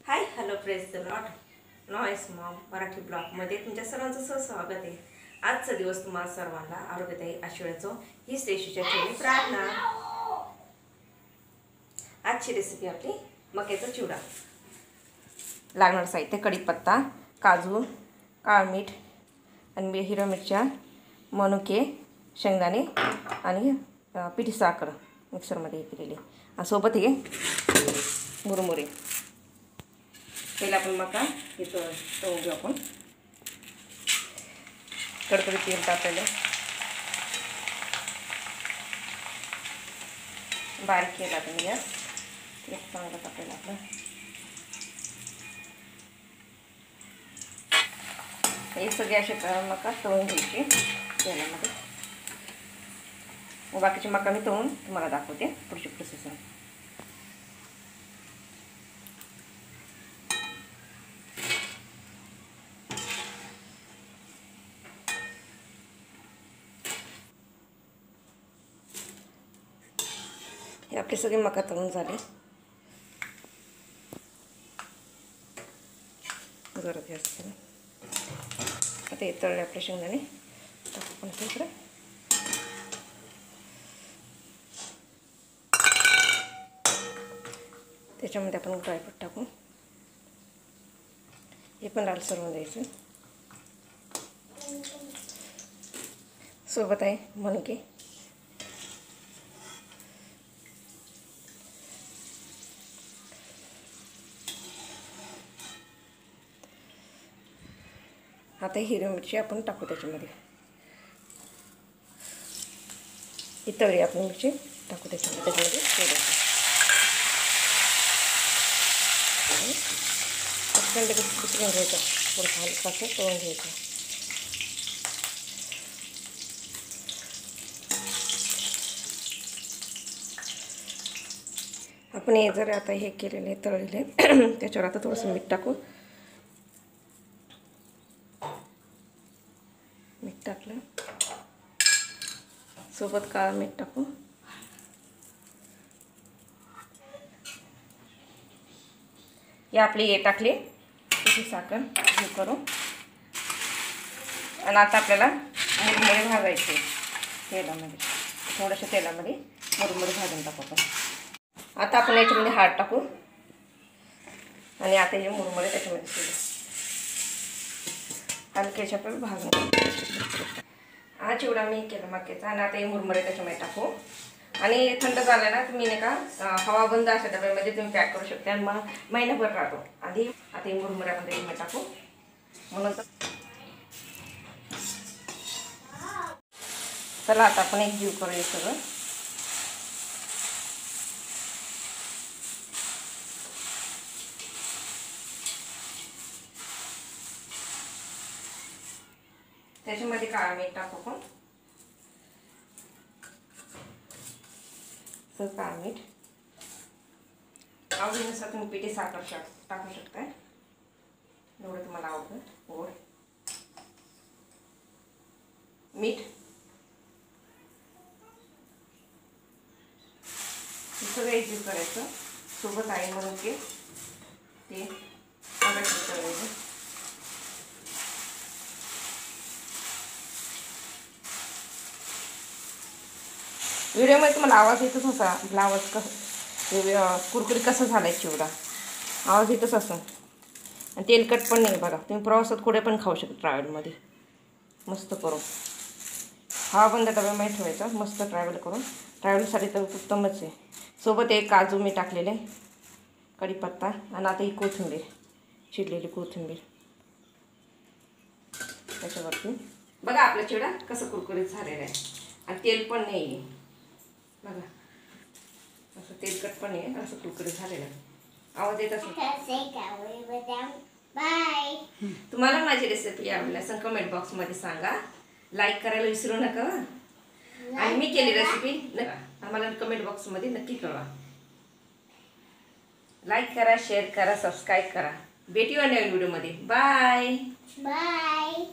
Hi hello press the Lord noise Maugham Marathi ब्लॉगमध्ये तुमच्या सर्वांचं स्वागत आहे। आजचा दिवस तुम्हाला सर्वांना आरोग्यदायी आयुष्याचो ही श्रेष्ठीच्या चरणी प्रार्थना। आजची रेसिपी आपली मक्याचा चिवडा। लागणार साहित्य कढीपत्ता, काजू, काळ मीठ आणि हिरव्या मिरच्या, मनुके, शेंगदाणे आणि पिठी साखर मिक्सरमध्ये केलेली आणि सोबत हे मुरमुरे। पहिला आपण मका इथं तळून घेऊ। आपण कडकडीत तेल टाकायला बारीक केला तुम्ही गॅस तेल चांगलं टाकायला आपलं। हे सगळे असे मका तळून घ्यायचे तेलामध्ये। बाकीचे मका मी तळून तुम्हाला दाखवते पुढची प्रोसेस। हे आपले सगळे मका तळून झाले। जरा गॅस केला। आता हे तळले आपले शेंगदाणे टाकू पण इकडे। त्याच्यामध्ये आपण ड्रायफ्रूट टाकू। हे पण लालसर होऊन द्यायचं। सोबत आहे मनुके, आता हिरवी मिरची आपण टाकू त्याच्यामध्ये। ही तळी आपण मिरची टाकू त्याच्यामध्ये कुचकून घ्यायचं, थोडं हलकासं तळून घ्यायचं। आपण हे जर आता हे केलेले तळलेले त्याच्यावर आता थोडंसं मीठ टाकू। मीठ टाकलं, सोबत काळं मीठ टाकू। हे आपले हे टाकले पिठी साखर हे करू आणि आता आपल्याला मुरमुरे भाजायचे तेलामध्ये। थोड्याशा तेलामध्ये मुरमुरे भाजून टाकू आपण। आता आपण याच्यामध्ये हळद टाकू आणि आता हे मुरमुरे त्याच्यामध्ये सोडू। हलक्याच्या पण भाजून हा चिवडा मी केला मक्याचा आणि आता हे मुरमुरे त्याच्यामध्ये टाकू आणि थंड झालं ना तुम्ही नाही का हवा बंद अशा डब्यामध्ये तुम्ही पॅक करू शकता आणि मग महिनाभर राहतो। आधी आता हे मुरमुरे आपण त्याच्यामध्ये टाकू म्हणून चला आता आपण एक जीव करूया सगळं। त्याच्यामध्ये काळं मीठ टाकू आपण, काळं मीठ आवडीनुसार तुम्ही पिठी साखर टाकू शकताय, एवढं तुम्हाला आवडतं गोड। मीठ सगळं एकजीव करायचं। सोबत आहे म्हणून ते करायचं। व्हिडिओमध्ये तुम्हाला आवाज येतच असा, आपला आवाज कसं कुरकुरी कसं झाला आहे चिवडा, आवाज येतच असं आणि तेलकट पण नाही बघा। तुम्ही प्रवासात कुठे पण खाऊ शकता ट्रॅव्हलमध्ये मस्त करून। हवा बंद डब्यामध्ये ठेवायचा मस्त ट्रॅव्हल करून। ट्रॅव्हलसाठी तर उत्तमच आहे। सोबत एक काजू मी टाकलेले, कढीपत्ता आणि आता ही कोथिंबीर, चिरलेली कोथिंबीर त्याच्यावरती। बघा आपला चिवडा कसं कुरकुरीत झालेला आहे आणि तेल पण नाही आहे बघा, असं तेलकट पण आहे, असं कुरकुरीत झालेलं आहे। आवाज येत असेल। बाय। तुम्हाला माझी रेसिपी आवडली असेल कमेंट बॉक्समध्ये सांगा, लाईक करायला विसरू नका आणि मी केली रेसिपी आम्हाला कमेंट बॉक्समध्ये नक्की कळवा। लाईक करा, शेअर करा, सबस्क्राईब करा। भेटूया नवीन व्हिडिओमध्ये। Bye bye.